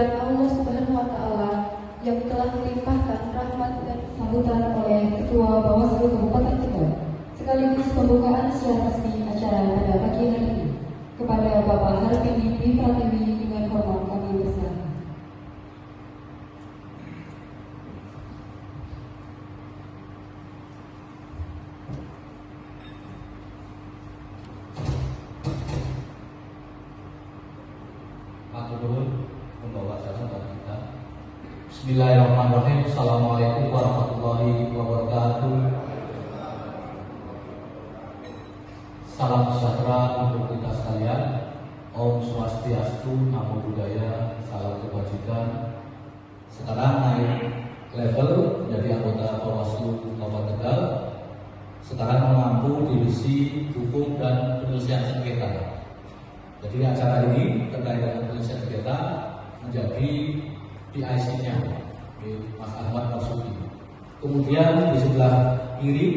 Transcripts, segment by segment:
kehadiran Allah Subhanahu wa Ta'ala yang telah melimpahkan rahmat dan sambutan oleh Ketua Bawaslu Kabupaten Tegal, sekaligus pembukaan secara resmi acara pada pagi hari ini. Kepada Bapak Harvini B. Pratiwi dengan hormat kami persilakan. Membawa salam bagi kita. Bismillahirrahmanirrahim. Assalamualaikum warahmatullahi wabarakatuh. Salam sejahtera untuk kita sekalian. Om Swastiastu, Namo Buddhaya, salam kebajikan. Sekarang naik level menjadi anggota Bawaslu Kabupaten Tegal. Sekarang mengampu divisi hukum dan penyelesaian sengketa. Jadi acara ini terkait dengan penyelesaian sengketa menjadi PIC-nya Mas Ahmad Marsuki. Kemudian di sebelah kiri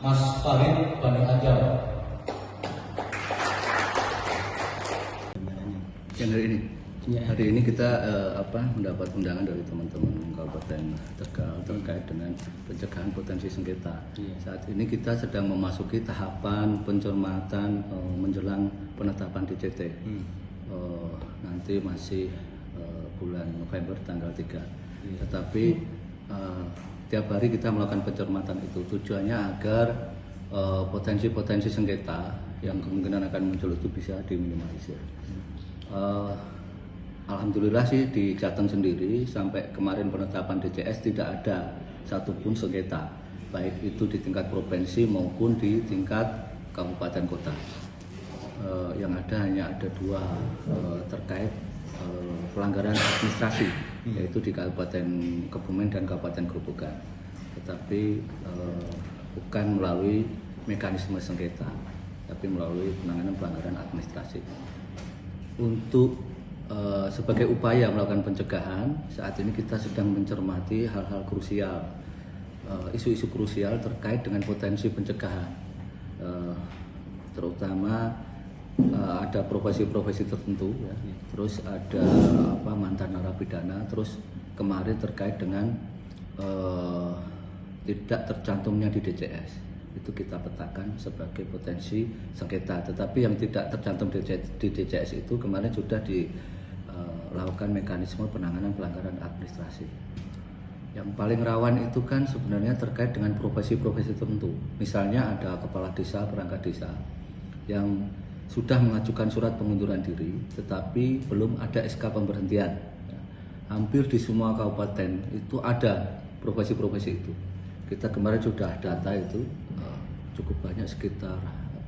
Mas Farid Bani Ajam. Yang hari ini kita mendapat undangan dari teman-teman Kabupaten Tegal terkait dengan pencegahan potensi sengketa. Saat ini kita sedang memasuki tahapan pencermatan menjelang penetapan DCT. Nanti masih bulan November tanggal 3. Tetapi tiap hari kita melakukan pencermatan itu, tujuannya agar potensi-potensi sengketa yang kemungkinan akan muncul itu bisa diminimalisir. Alhamdulillah sih di Jateng sendiri sampai kemarin penetapan DCS tidak ada satupun sengketa, baik itu di tingkat provinsi maupun di tingkat kabupaten kota. Yang ada hanya ada dua terkait pelanggaran administrasi, yaitu di Kabupaten Kebumen dan Kabupaten Grobogan, tetapi bukan melalui mekanisme sengketa, tapi melalui penanganan pelanggaran administrasi. Untuk sebagai upaya melakukan pencegahan, saat ini kita sedang mencermati hal-hal krusial, isu-isu krusial terkait dengan potensi pencegahan, terutama ada profesi-profesi tertentu, ya. Terus ada mantan narapidana, terus kemarin terkait dengan tidak tercantumnya di DCS. Itu kita petakan sebagai potensi sengketa. Tetapi yang tidak tercantum di DCS itu kemarin sudah dilakukan mekanisme penanganan pelanggaran administrasi. Yang paling rawan itu kan sebenarnya terkait dengan profesi-profesi tertentu. Misalnya ada kepala desa, perangkat desa yang sudah mengajukan surat pengunduran diri, tetapi belum ada SK pemberhentian. Hampir di semua kabupaten itu ada profesi-profesi itu. Kita kemarin sudah data itu cukup banyak, sekitar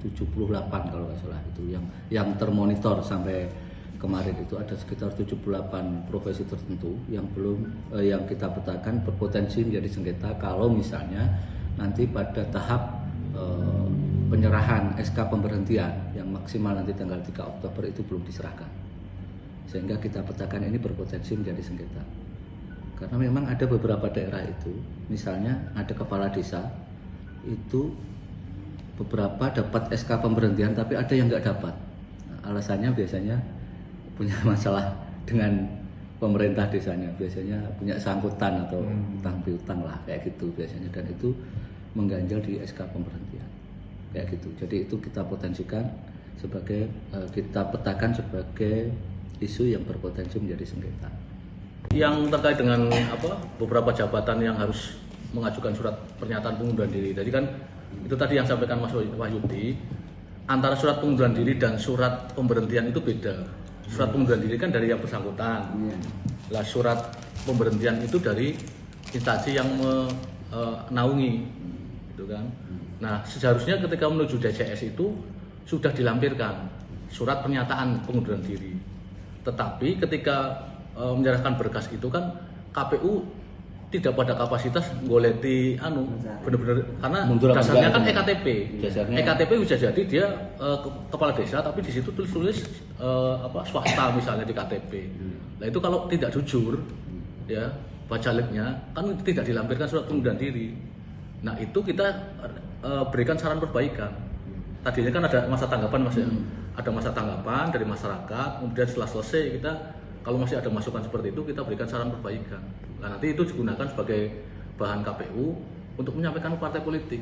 78 kalau nggak salah itu yang termonitor sampai kemarin. Itu ada sekitar 78 profesi tertentu yang yang kita petakan berpotensi menjadi sengketa kalau misalnya nanti pada tahap penyerahan SK pemberhentian yang maksimal nanti tanggal 3 Oktober itu belum diserahkan, sehingga kita petakan ini berpotensi menjadi sengketa. Karena memang ada beberapa daerah itu, misalnya ada kepala desa itu beberapa dapat SK pemberhentian tapi ada yang nggak dapat. Nah, alasannya biasanya punya masalah dengan pemerintah desanya, biasanya punya sangkutan atau utang piutang lah kayak gitu biasanya, dan itu mengganjal di SK pemberhentian kayak gitu. Jadi itu kita potensikan sebagai kita petakan sebagai isu yang berpotensi menjadi sengketa. Yang terkait dengan beberapa jabatan yang harus mengajukan surat pernyataan pengunduran diri. Jadi kan itu tadi yang sampaikan Mas Wahyudi, antara surat pengunduran diri dan surat pemberhentian itu beda. Surat pengunduran diri kan dari yang bersangkutan. Lah surat pemberhentian itu dari instansi yang menaungi, gitu kan. Nah, seharusnya ketika menuju DCS itu sudah dilampirkan surat pernyataan pengunduran diri. Tetapi ketika menyerahkan berkas itu kan KPU tidak pada kapasitas goleti bener-bener, karena dasarnya kan EKTP. EKTP bisa jadi dia kepala desa tapi di situ tulis swasta misalnya di KTP. Nah itu kalau tidak jujur ya bacalegnya kan tidak dilampirkan surat pengunduran diri. Nah itu kita berikan saran perbaikan. Tadinya kan ada masa tanggapan Mas ya. Ada masa tanggapan dari masyarakat, kemudian setelah selesai kita kalau masih ada masukan seperti itu kita berikan saran perbaikan. Nah nanti itu digunakan sebagai bahan KPU untuk menyampaikan ke partai politik.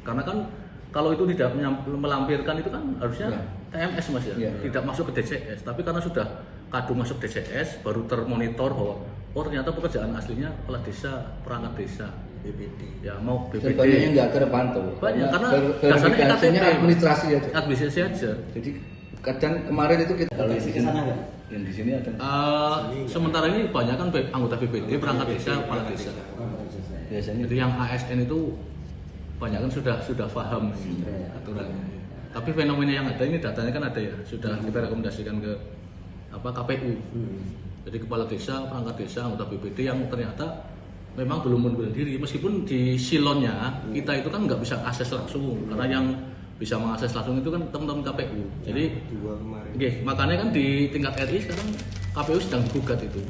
Karena kan kalau itu tidak melampirkan itu kan harusnya TMS Mas ya, tidak masuk ke DCS. Tapi karena sudah kadung masuk DCS, baru termonitor bahwa oh ternyata pekerjaan aslinya kepala desa, perangkat desa, BPD. Ya mau BPD. Banyak yang nggak terpantau. Banyak karena dasarnya KTP, administrasi aja. Administrasi aja. Jadi kadang kemarin itu kita Kalau di sana nggak? yang di sini ada. Sementara ini banyak kan anggota BPD, perangkat desa, kepala desa. Biasanya Jadi yang ASN itu banyak kan sudah paham aturannya. Tapi fenomena yang ada ini datanya kan ada ya, sudah kita rekomendasikan ke KPU. Jadi kepala desa, perangkat desa, anggota BPD yang ternyata memang belum mengundurkan diri, meskipun di silonnya kita itu kan nggak bisa akses langsung, karena yang bisa mengakses langsung itu kan teman-teman KPU. Jadi makanya kan di tingkat RI sekarang KPU sedang gugat itu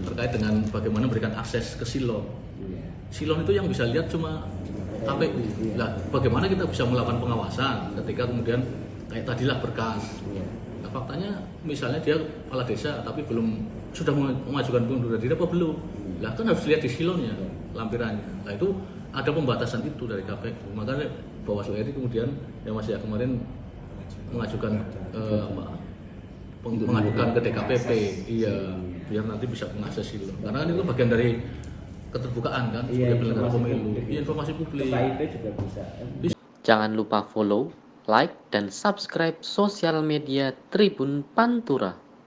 terkait dengan bagaimana memberikan akses ke silon. Silon itu yang bisa lihat cuma KPU. Lah, bagaimana kita bisa melakukan pengawasan ketika kemudian kayak tadilah berkas. Nah, faktanya misalnya dia kepala desa tapi sudah mengajukan pengunduran diri apa belum? Lah kan harus lihat di silonnya, lampirannya. Nah itu ada pembatasan itu dari KPU. Makanya Bawaslu RI kemudian yang masih kemarin mengajukan mengajukan ke DKPP, biar nanti bisa mengakses silon. Karena kan itu bagian dari keterbukaan kan sebagai penyelenggara pemilu, informasi publik. juga bisa. Jangan lupa follow, like, dan subscribe sosial media Tribun Pantura.